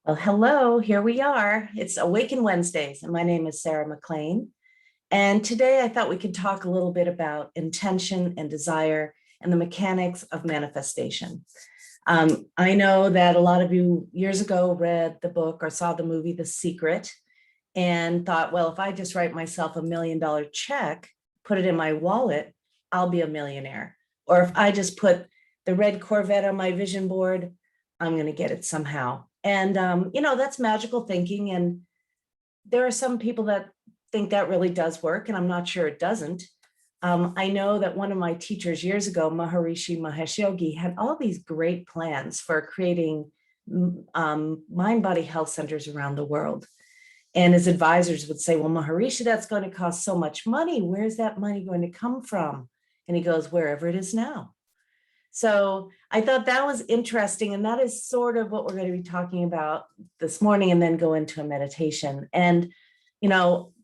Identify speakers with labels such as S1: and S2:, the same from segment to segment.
S1: Well, hello, here we are. It's Awaken Wednesdays, and my name is Sarah McLean. And today I thought we could talk a little bit about intention and desire and the mechanics of manifestation. I know that a lot of you years ago read the book or saw the movie The Secret and thought, well, if I just write myself $1 million check, put it in my wallet, I'll be a millionaire. Or if I just put the red Corvette on my vision board, I'm going to get it somehow. And, that's magical thinking. And there are some people that think that really does work, and I'm not sure it doesn't. I know that one of my teachers years ago, Maharishi Mahesh Yogi, had all these great plans for creating mind-body health centers around the world. And his advisors would say, well, Maharishi, that's going to cost so much money. Where's that money going to come from? And he goes, wherever it is now. So I thought that was interesting. And that is sort of what we're going to be talking about this morning, and then go into a meditation. And,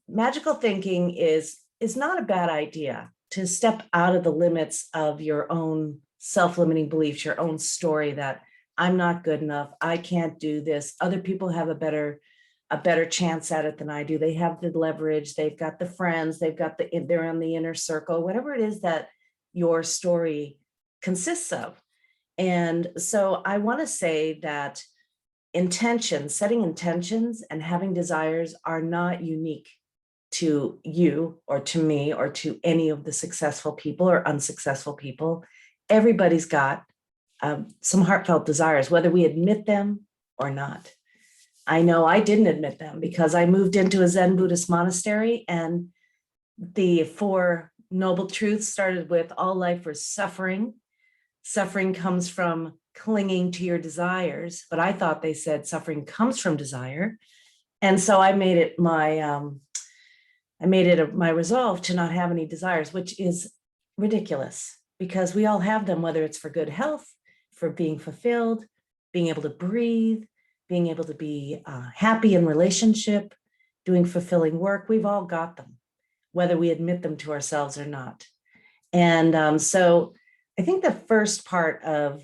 S1: magical thinking is not a bad idea to step out of the limits of your own self-limiting beliefs, your own story that I'm not good enough. I can't do this. Other people have a better chance at it than I do. They have the leverage. They've got the friends. They're in the inner circle, whatever it is that your story consists of. And so I want to say that setting intentions and having desires are not unique to you or to me or to any of the successful people or unsuccessful people. Everybody's got some heartfelt desires, whether we admit them or not. I know I didn't admit them because I moved into a Zen Buddhist monastery, and the Four Noble Truths started with all life is suffering. Suffering comes from clinging to your desires, but I thought they said suffering comes from desire. And so I made it my resolve to not have any desires, which is ridiculous because we all have them, whether it's for good health, for being fulfilled, being able to breathe, being able to be happy in relationship, doing fulfilling work. We've all got them, whether we admit them to ourselves or not. And so I think the first part of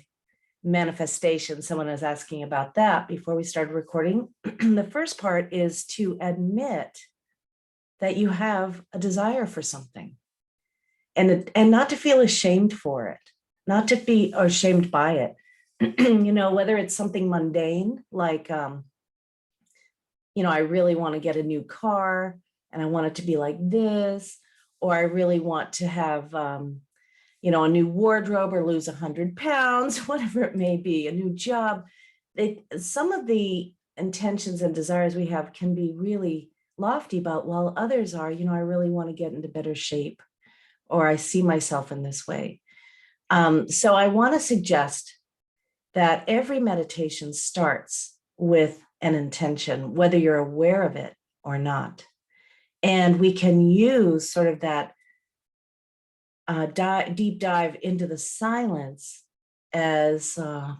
S1: manifestation, someone was asking about that before we started recording. The first part is to admit that you have a desire for something, and not to feel ashamed for it, not to be ashamed by it. Whether it's something mundane, like, I really want to get a new car and I want it to be like this, or I really want to have, a new wardrobe or lose 100 pounds, whatever it may be, a new job. Some of the intentions and desires we have can be really lofty, while others are, I really want to get into better shape, or I see myself in this way. So I want to suggest that every meditation starts with an intention, whether you're aware of it or not. And we can use sort of that deep dive into the silence as, I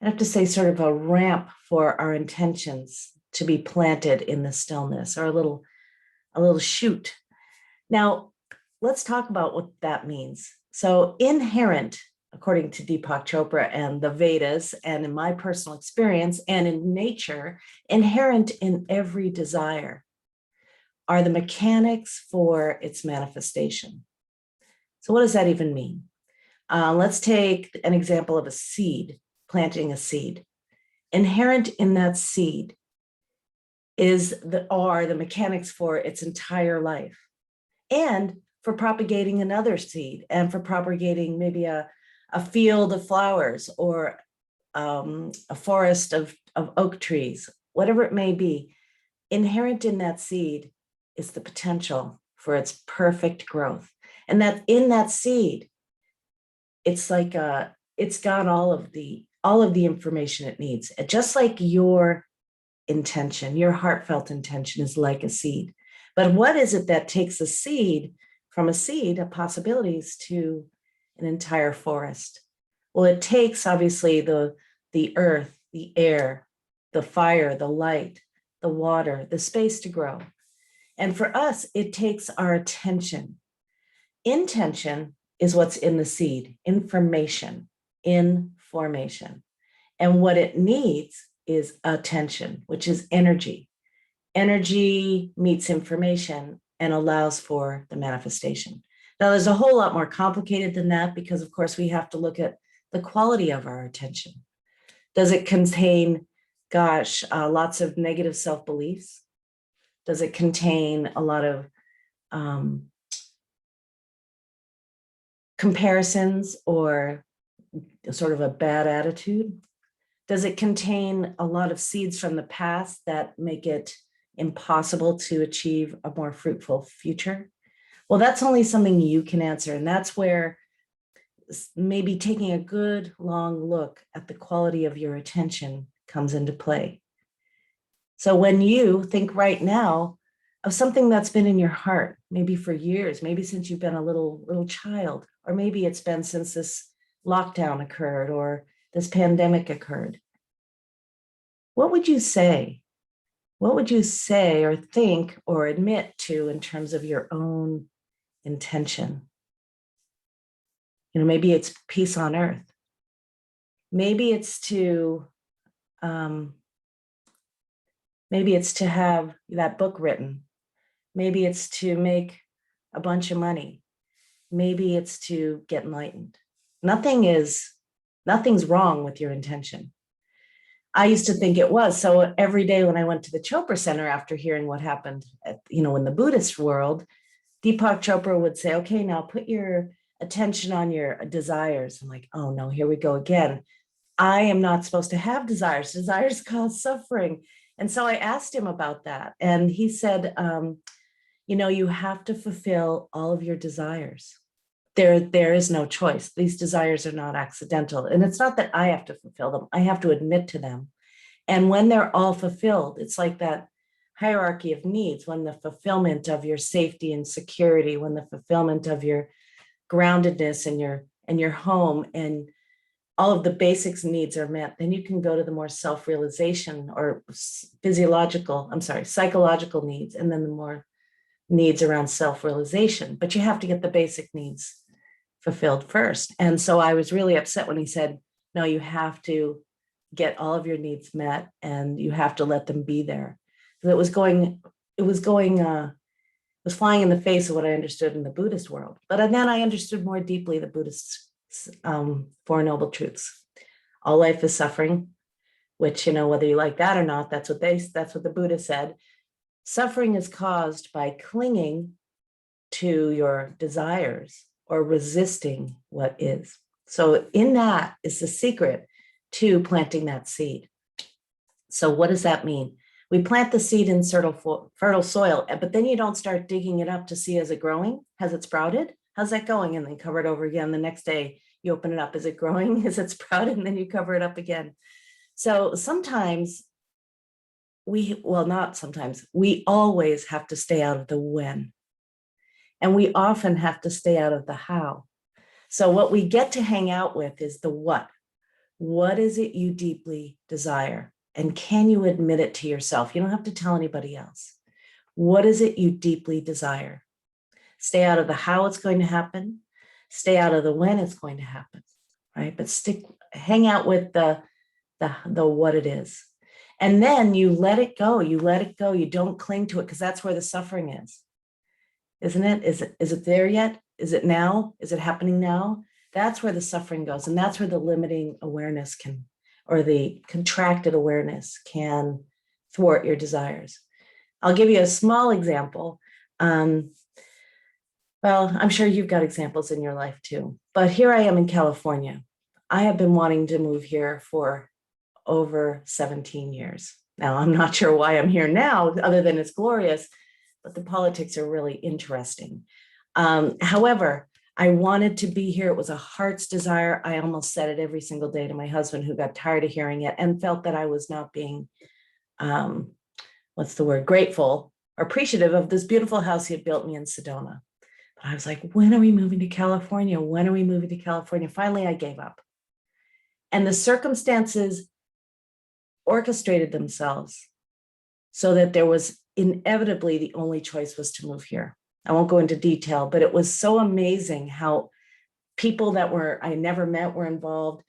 S1: have to say, sort of a ramp for our intentions to be planted in the stillness, or a little shoot. Now, let's talk about what that means. So inherent, according to Deepak Chopra and the Vedas, and in my personal experience and in nature, inherent in every desire are the mechanics for its manifestation. So what does that even mean? Let's take an example of a seed, planting a seed. Inherent in that seed are the mechanics for its entire life, and for propagating another seed, and for propagating maybe a field of flowers, or a forest of oak trees, whatever it may be. Inherent in that seed is the potential for its perfect growth. And that in that seed, it's like it's got all of the information it needs. Just like your intention, your heartfelt intention is like a seed. But what is it that takes a seed from a seed of possibilities to an entire forest? Well, it takes obviously the earth, the air, the fire, the light, the water, the space to grow. And for us, it takes our attention. Intention is what's in the seed, information, in formation. And what it needs is attention, which is energy. Energy meets information and allows for the manifestation. Now, there's a whole lot more complicated than that because, of course, we have to look at the quality of our attention. Does it contain, lots of negative self-beliefs? Does it contain a lot of comparisons or sort of a bad attitude? Does it contain a lot of seeds from the past that make it impossible to achieve a more fruitful future? Well, that's only something you can answer. And that's where maybe taking a good long look at the quality of your attention comes into play. So when you think right now of something that's been in your heart, maybe for years, maybe since you've been a little child, or maybe it's been since this lockdown occurred or this pandemic occurred, what would you say? What would you say or think or admit to in terms of your own intention? Maybe it's peace on earth. Maybe it's to have that book written. Maybe it's to make a bunch of money. Maybe it's to get enlightened. Nothing's wrong with your intention. I used to think it was. So every day when I went to the Chopra Center after hearing what happened, in the Buddhist world, Deepak Chopra would say, okay, now put your attention on your desires. I'm like, oh no, here we go again. I am not supposed to have desires. Desires cause suffering. And so I asked him about that. And he said, you have to fulfill all of your desires. There is no choice. These desires are not accidental. And it's not that I have to fulfill them. I have to admit to them. And when they're all fulfilled, it's like that hierarchy of needs, when the fulfillment of your safety and security, when the fulfillment of your groundedness and your home and all of the basics needs are met, then you can go to the more self-realization or psychological needs, and then the more needs around self-realization. But you have to get the basic needs fulfilled first. And so I was really upset when he said, no, you have to get all of your needs met and you have to let them be there. It was flying in the face of what I understood in the Buddhist world. But then I understood more deeply the Buddhist Four Noble Truths. All life is suffering, which, whether you like that or not, that's what the Buddha said. Suffering is caused by clinging to your desires or resisting what is. So in that is the secret to planting that seed. So what does that mean? We plant the seed in fertile soil, but then you don't start digging it up to see, is it growing? Has it sprouted? How's that going? And then cover it over again. The next day you open it up. Is it growing? Is it sprouted? And then you cover it up again. So we always have to stay out of the when. And we often have to stay out of the how. So what we get to hang out with is the what. What is it you deeply desire? And can you admit it to yourself? You don't have to tell anybody else. What is it you deeply desire? Stay out of the how it's going to happen. Stay out of the when it's going to happen, right? But hang out with the what it is. And then you let it go. You let it go. You don't cling to it, because that's where the suffering is. Isn't it? Is it there yet? Is it now? Is it happening now? That's where the suffering goes. And that's where the limiting awareness or the contracted awareness can thwart your desires. I'll give you a small example. Well, I'm sure you've got examples in your life too, but here I am in California. I have been wanting to move here for over 17 years. Now, I'm not sure why I'm here now, other than it's glorious, but the politics are really interesting. However, I wanted to be here. It was a heart's desire. I almost said it every single day to my husband, who got tired of hearing it and felt that I was not being, grateful or appreciative of this beautiful house he had built me in Sedona. But I was like, when are we moving to California? When are we moving to California? Finally, I gave up. And the circumstances orchestrated themselves so that there was inevitably the only choice was to move here. I won't go into detail, but it was so amazing how people that I never met were involved.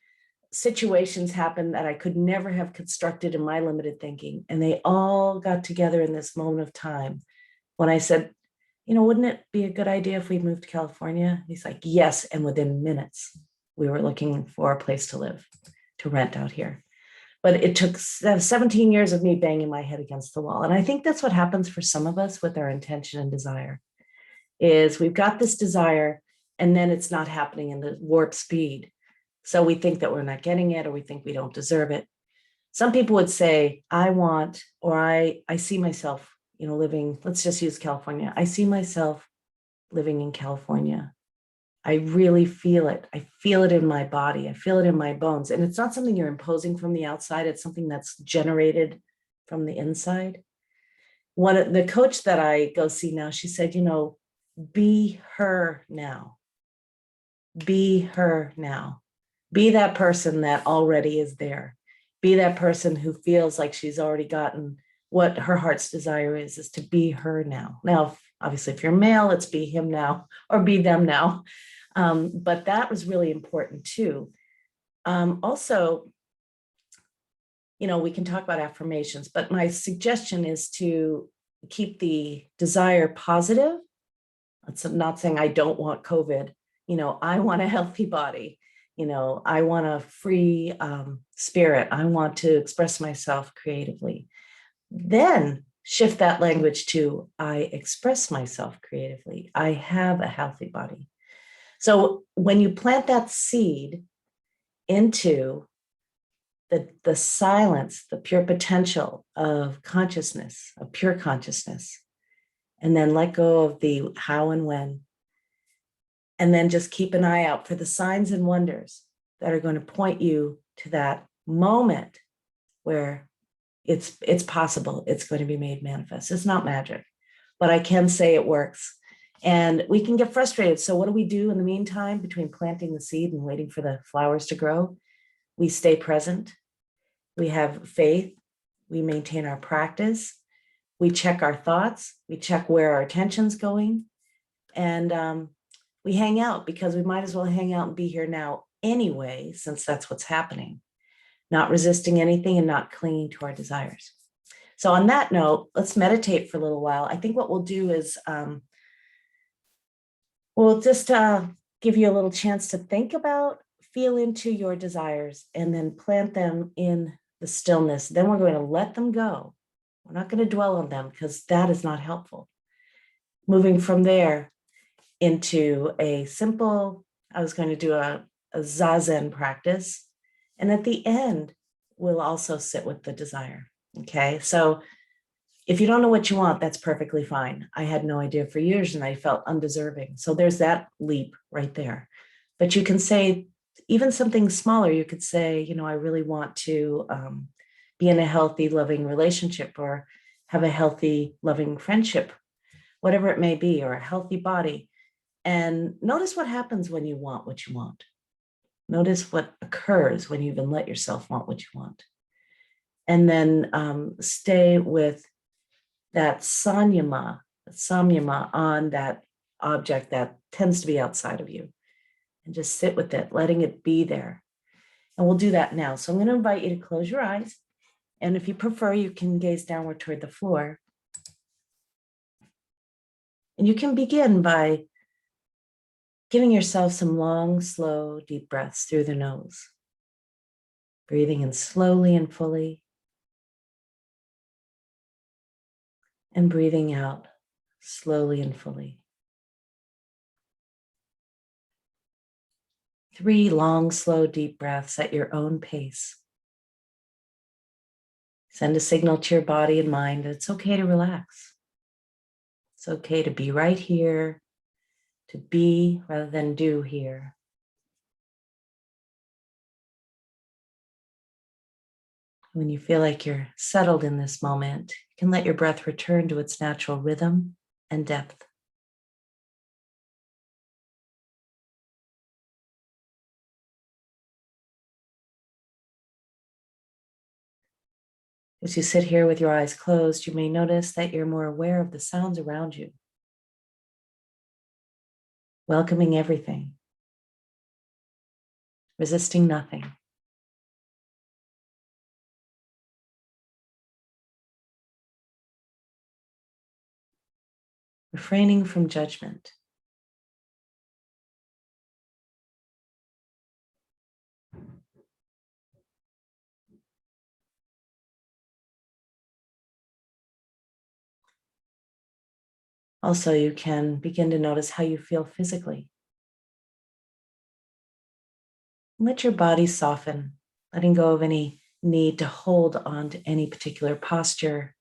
S1: situations happened that I could never have constructed in my limited thinking. And they all got together in this moment of time when I said, wouldn't it be a good idea if we moved to California? He's like, yes. And within minutes, we were looking for a place to live, to rent out here. But it took 17 years of me banging my head against the wall. And I think that's what happens for some of us with our intention and desire, is we've got this desire and then it's not happening in the warp speed. So we think that we're not getting it, or we think we don't deserve it. Some people would say, I want, or I see myself, living, let's just use California. I see myself living in California. I really feel it. I feel it in my body. I feel it in my bones. And it's not something you're imposing from the outside. It's something that's generated from the inside. The coach that I go see now, she said, be her now. Be her now. Be that person that already is there. Be that person who feels like she's already gotten what her heart's desire is to be her now. Now, obviously, if you're male, it's be him now or be them now. But that was really important too. Also, we can talk about affirmations, but my suggestion is to keep the desire positive. It's not saying I don't want COVID. I want a healthy body. I want a free spirit. I want to express myself creatively. Then shift that language to I express myself creatively. I have a healthy body. So when you plant that seed into the silence, the pure potential of consciousness, of pure consciousness, and then let go of the how and when, and then just keep an eye out for the signs and wonders that are going to point you to that moment where it's possible, it's going to be made manifest. It's not magic, but I can say it works. And we can get frustrated. So what do we do in the meantime between planting the seed and waiting for the flowers to grow? We stay present. We have faith. We maintain our practice. We check our thoughts. We check where our attention's going. And we hang out, because we might as well hang out and be here now anyway, since that's what's happening. Not resisting anything and not clinging to our desires. So on that note, let's meditate for a little while. I think what we'll do is we'll just give you a little chance to think about, feel into your desires, and then plant them in the stillness. Then we're going to let them go. We're not going to dwell on them, because that is not helpful. Moving from there into a simple, I was going to do a Zazen practice. And at the end, we'll also sit with the desire. Okay. So if you don't know what you want, that's perfectly fine. I had no idea for years and I felt undeserving. So there's that leap right there. But you can say, even something smaller, you could say, I really want to be in a healthy, loving relationship, or have a healthy, loving friendship, whatever it may be, or a healthy body. And notice what happens when you want what you want. Notice what occurs when you even let yourself want what you want. And then stay with that samyama on that object that tends to be outside of you. And just sit with it, letting it be there. And we'll do that now. So I'm going to invite you to close your eyes. And if you prefer, you can gaze downward toward the floor. And you can begin by giving yourself some long, slow, deep breaths through the nose. Breathing in slowly and fully. And breathing out slowly and fully. 3 long, slow, deep breaths at your own pace. Send a signal to your body and mind that it's okay to relax. It's okay to be right here, to be rather than do here. When you feel like you're settled in this moment, you can let your breath return to its natural rhythm and depth. As you sit here with your eyes closed, you may notice that you're more aware of the sounds around you, welcoming everything, resisting nothing. refraining from judgment. Also, you can begin to notice how you feel physically. Let your body soften, letting go of any need to hold on to any particular posture.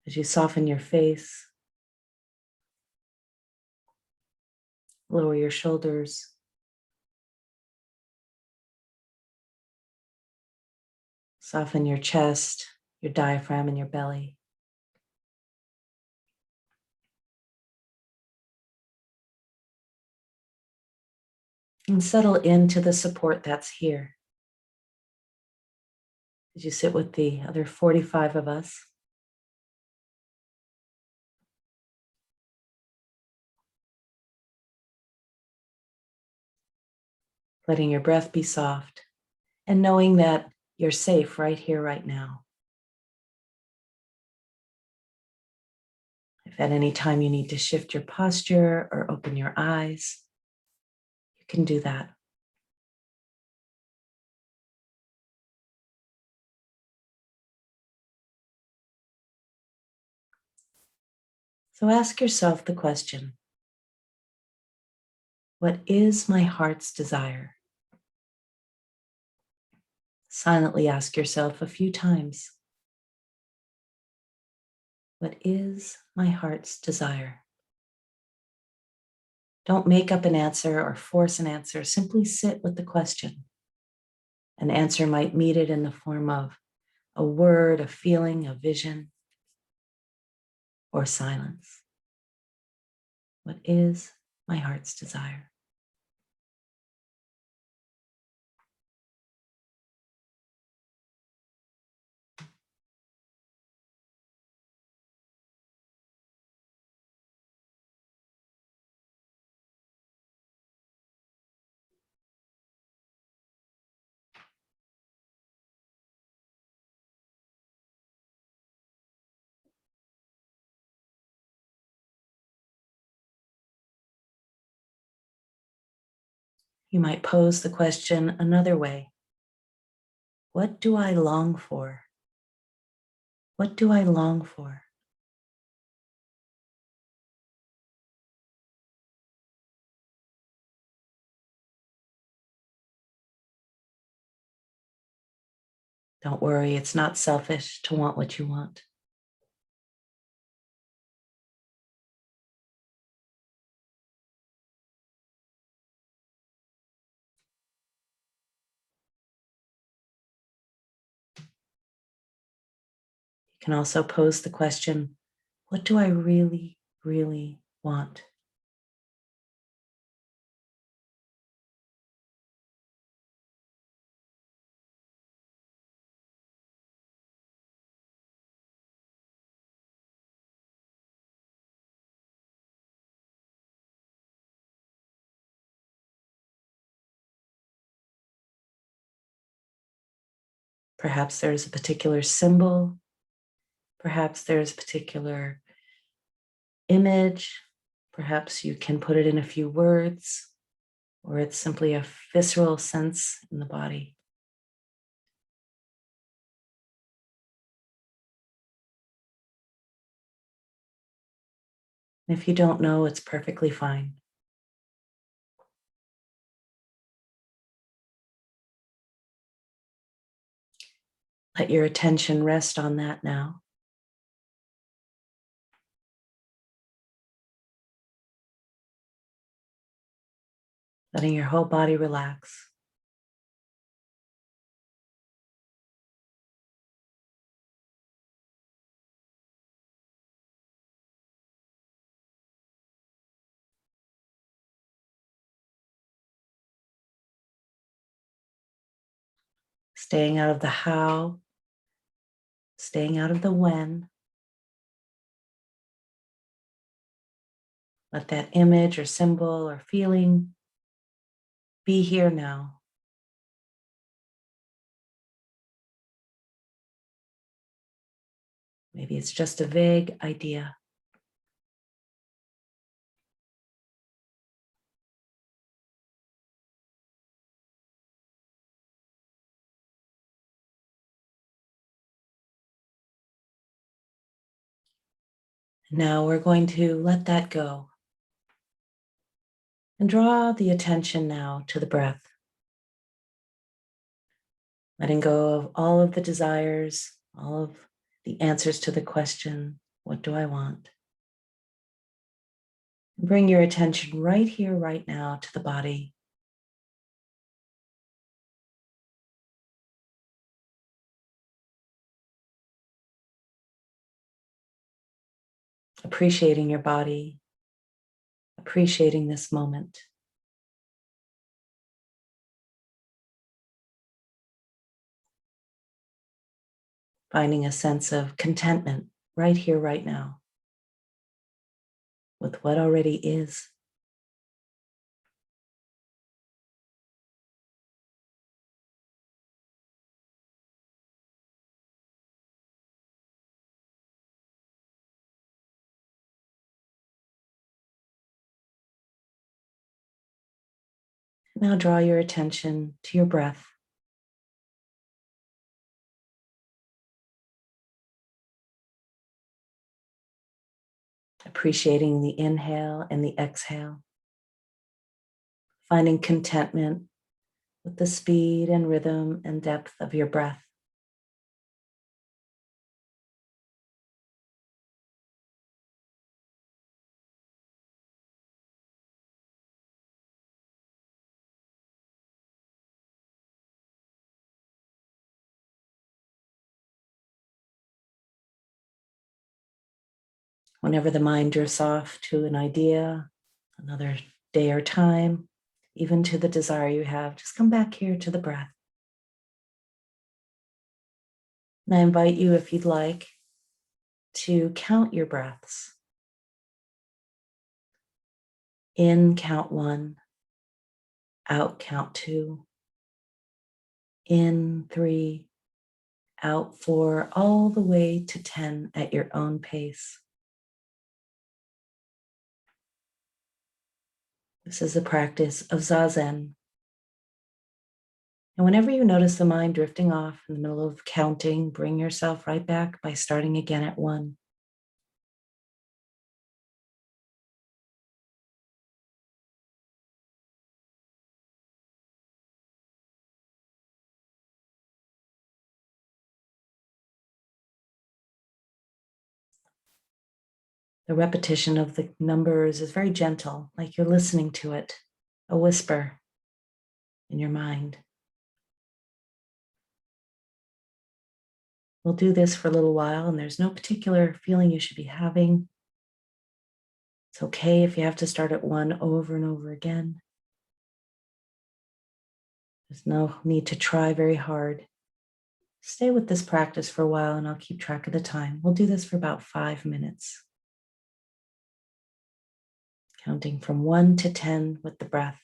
S1: As you soften your face, lower your shoulders, soften your chest, your diaphragm, and your belly. And settle into the support that's here. As you sit with the other 45 of us, letting your breath be soft and knowing that you're safe right here, right now. If at any time you need to shift your posture or open your eyes, you can do that. So ask yourself the question, what is my heart's desire? Silently ask yourself a few times, what is my heart's desire? Don't make up an answer or force an answer. Simply sit with the question. An answer might meet it in the form of a word, a feeling, a vision, or silence. What is my heart's desire? You might pose the question another way. What do I long for? What do I long for? Don't worry, it's not selfish to want what you want. You can also pose the question, what do I really, really want? Perhaps there's a particular symbol. Perhaps there's a particular image. Perhaps you can put it in a few words, or it's simply a visceral sense in the body. And if you don't know, it's perfectly fine. Let your attention rest on that now. Letting your whole body relax. Staying out of the how, staying out of the when. Let that image or symbol or feeling be here now. Maybe it's just a vague idea. Now we're going to let that go and draw the attention now to the breath, letting go of all of the desires, all of the answers to the question, what do I want? Bring your attention right here, right now to the body. Appreciating your body, appreciating this moment. Finding a sense of contentment right here, right now, with what already is. Now draw your attention to your breath. Appreciating the inhale and the exhale. Finding contentment with the speed and rhythm and depth of your breath. Whenever the mind drifts off to an idea, another day or time, even to the desire you have, just come back here to the breath. And I invite you, if you'd like, to count your breaths. In, count 1. Out, count 2. In, 3. Out, 4, all the way to 10 at your own pace. This is a practice of Zazen. And whenever you notice the mind drifting off in the middle of counting, bring yourself right back by starting again at 1. The repetition of the numbers is very gentle, like you're listening to it, a whisper in your mind. We'll do this for a little while, and there's no particular feeling you should be having. It's okay if you have to start at 1 over and over again. There's no need to try very hard. Stay with this practice for a while, and I'll keep track of the time. We'll do this for about 5 minutes. Counting from 1 to 10 with the breath.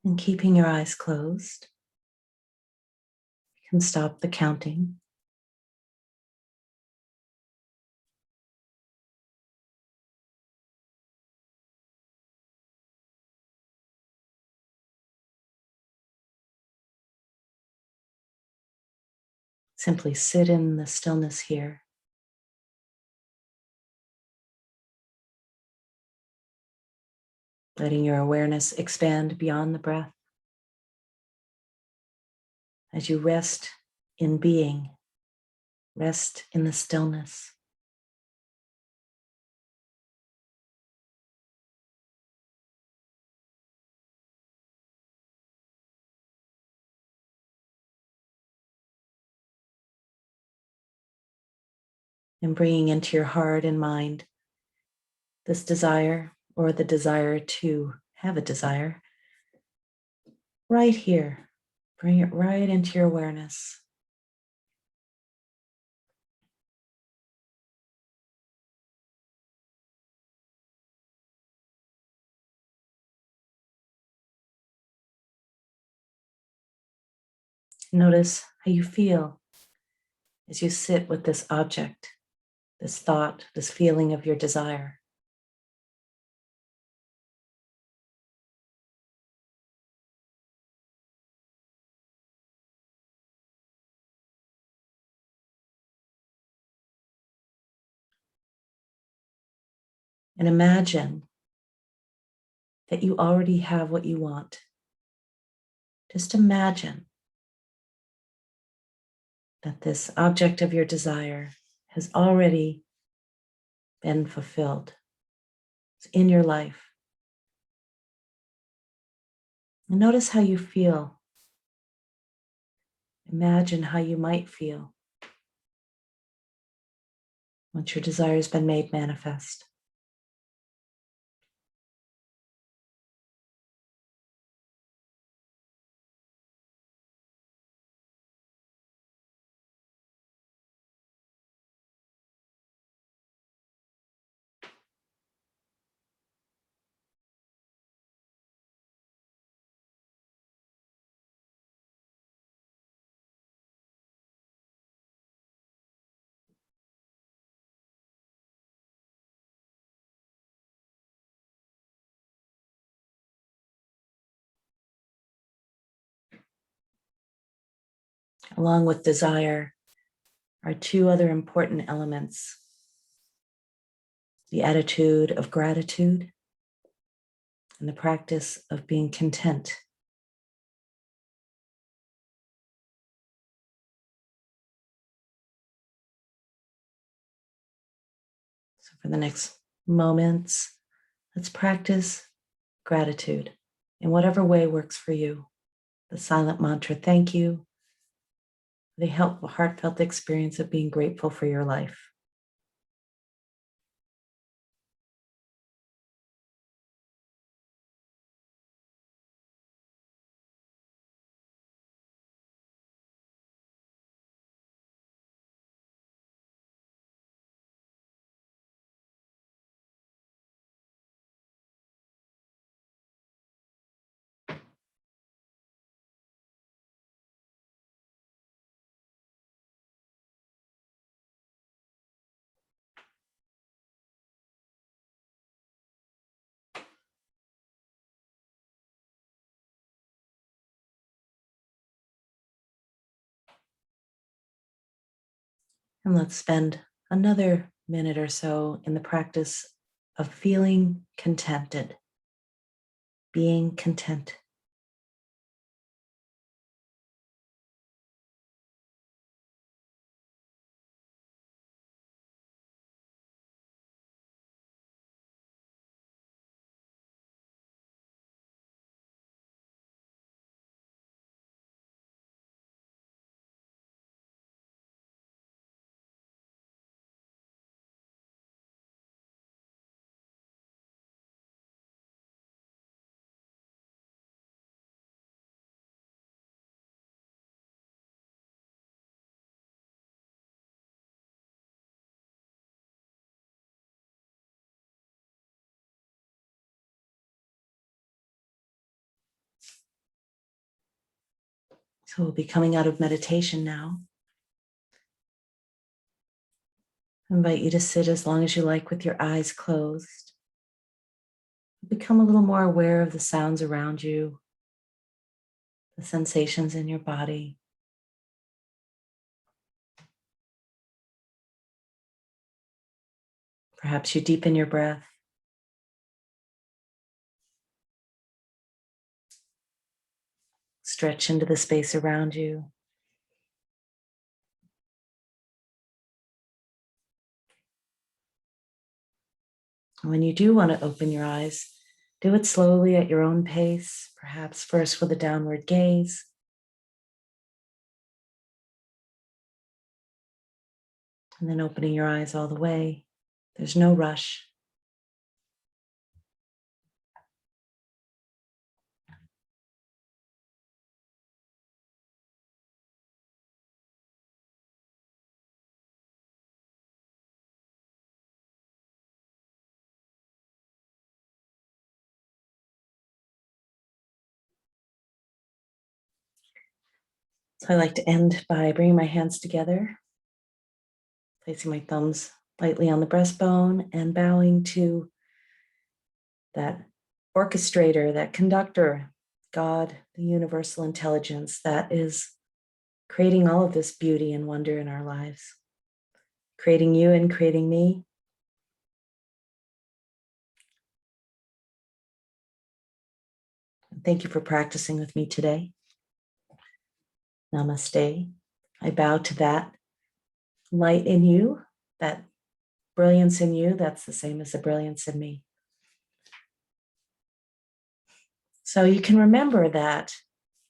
S1: And keeping your eyes closed, you can stop the counting. Simply sit in the stillness here. Letting your awareness expand beyond the breath as you rest in being, rest in the stillness. And bringing into your heart and mind this desire or the desire to have a desire right here. Bring it right into your awareness. Notice how you feel as you sit with this object, this thought, this feeling of your desire. And imagine that you already have what you want. Just imagine that this object of your desire has already been fulfilled. It's in your life. And notice how you feel. Imagine how you might feel once your desire has been made manifest. Along with desire are two other important elements: the attitude of gratitude and the practice of being content. So for the next moments, let's practice gratitude in whatever way works for you. The silent mantra, thank you, the heartfelt experience of being grateful for your life. And let's spend another minute or so in the practice of feeling contented, being content. So we'll be coming out of meditation now. I invite you to sit as long as you like with your eyes closed. Become a little more aware of the sounds around you, the sensations in your body. Perhaps you deepen your breath. Stretch into the space around you. And when you do want to open your eyes, do it slowly at your own pace, perhaps first with a downward gaze. And then opening your eyes all the way. There's no rush. So I like to end by bringing my hands together, placing my thumbs lightly on the breastbone and bowing to that orchestrator, that conductor, God, the universal intelligence that is creating all of this beauty and wonder in our lives, creating you and creating me. Thank you for practicing with me today. Namaste. I bow to that light in you, that brilliance in you, that's the same as the brilliance in me. So you can remember that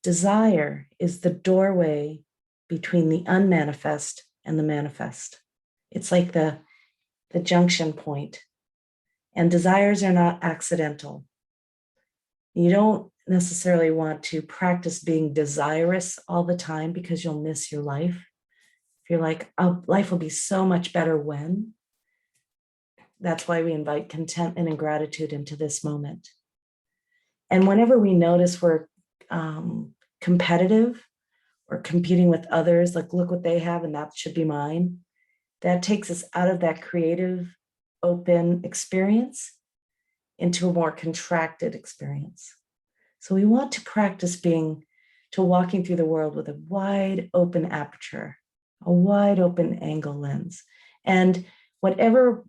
S1: desire is the doorway between the unmanifest and the manifest. It's like the junction point. And desires are not accidental. You don't necessarily want to practice being desirous all the time because you'll miss your life. If you're like, oh, life will be so much better when. That's why we invite contentment and gratitude into this moment. And whenever we notice we're competitive or competing with others, like, look what they have and that should be mine, that takes us out of that creative, open experience into a more contracted experience. So we want to practice walking through the world with a wide open aperture, a wide open angle lens. And whatever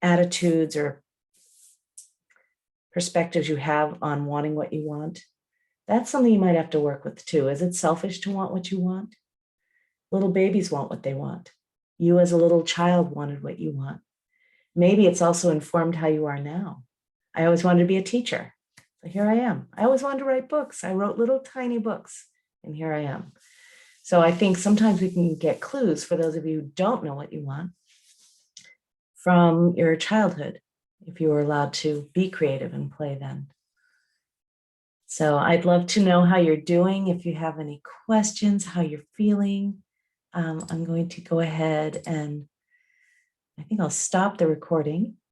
S1: attitudes or perspectives you have on wanting what you want, that's something you might have to work with too. Is it selfish to want what you want? Little babies want what they want. You as a little child wanted what you want. Maybe it's also informed how you are now. I always wanted to be a teacher. So here I am. I always wanted to write books. I wrote little tiny books, and here I am. So I think sometimes we can get clues, for those of you who don't know what you want, from your childhood, if you were allowed to be creative and play then. So I'd love to know how you're doing. If you have any questions, how you're feeling. I'm going to go ahead and I think I'll stop the recording